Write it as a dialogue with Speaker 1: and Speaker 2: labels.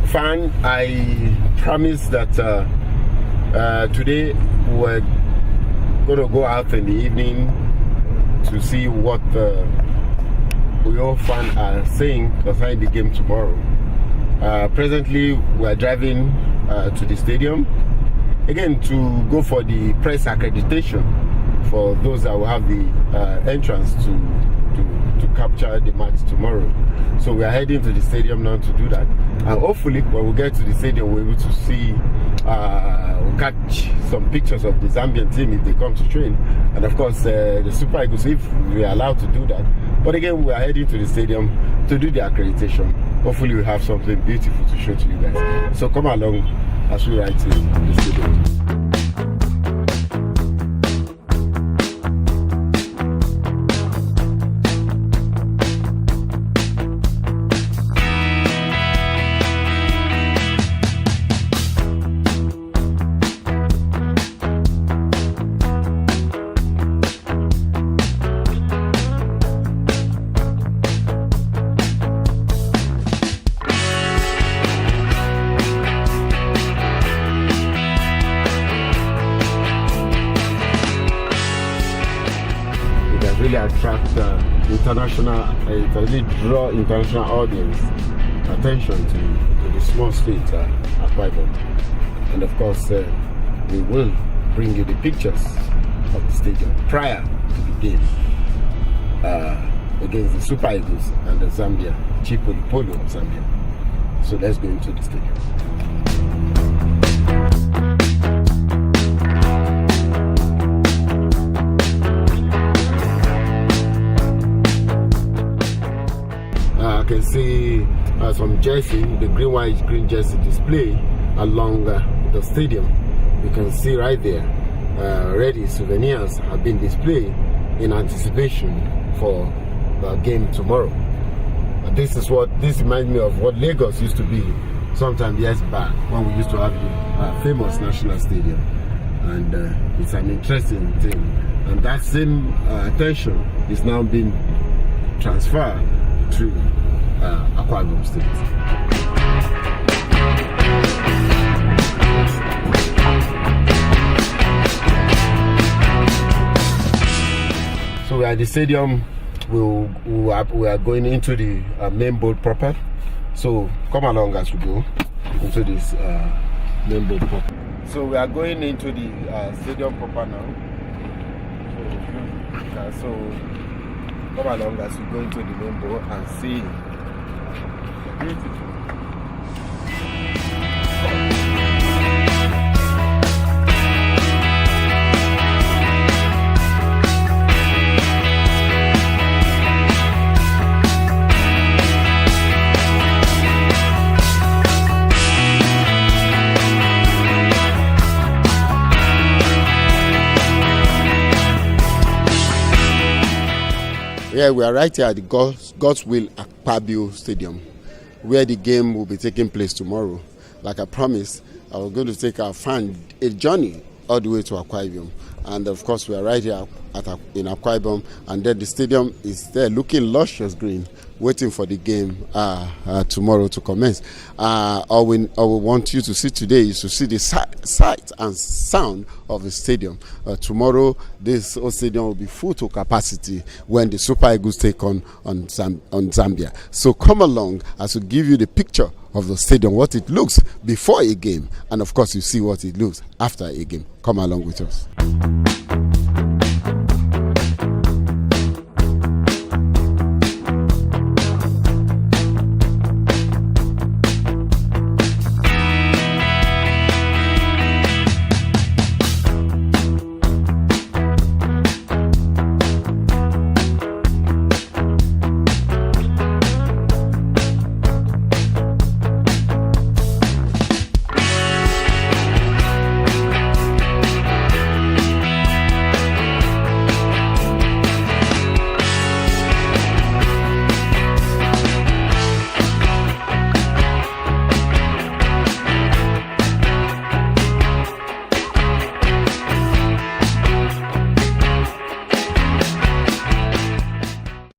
Speaker 1: fan, I promised that today we're going to go out in the evening to see what we all fans are saying concerning the game tomorrow. Presently, we're driving to the stadium again to go for the press accreditation for those that will have the entrance to capture the match tomorrow. So we are heading to the stadium now to do that, and hopefully when we get to the stadium we're able to see we'll catch some pictures of the Zambian team if they come to train, and of course the Super Eagles if we are allowed to do that. But again, we are heading to the stadium to do the accreditation. Hopefully we have something beautiful to show to you guys, so come along as we ride to the stadium. Really attract international, it really draw international audience attention to the small state Akwa Ibom. And of course, we will bring you the pictures of the stadium prior to the game against the Super Eagles and the Zambia, Chipoli Polo of Zambia. So let's go into the stadium. I can see some jersey, the green, white, green jersey display along the stadium. You can see right there, already souvenirs have been displayed in anticipation for the game tomorrow. This reminds me of what Lagos used to be sometime years back when we used to have the famous national stadium, and it's an interesting thing. And that same attention is now being transferred to Akwa Ibom State. So we are at the stadium. We are going into the main board proper. So come along as we go into this main board proper. So we are going into the stadium proper now. So come along as we go into the main board and see the beautiful. Yeah, we are right here at the God's Will Akpabio Stadium, where the game will be taking place tomorrow. Like I promised, I was going to take our fan a journey all the way to Akwa Ibom. And of course, we are right here in Akwa Ibom, and then the stadium is there looking luscious green, waiting for the game tomorrow to commence. All we want you to see today is to see the sight and sound of the stadium. Tomorrow, this whole stadium will be full to capacity when the Super Eagles take on Zambia. So come along as we give you the picture of the stadium, what it looks before a game, and of course you see what it looks after a game. Come along with us.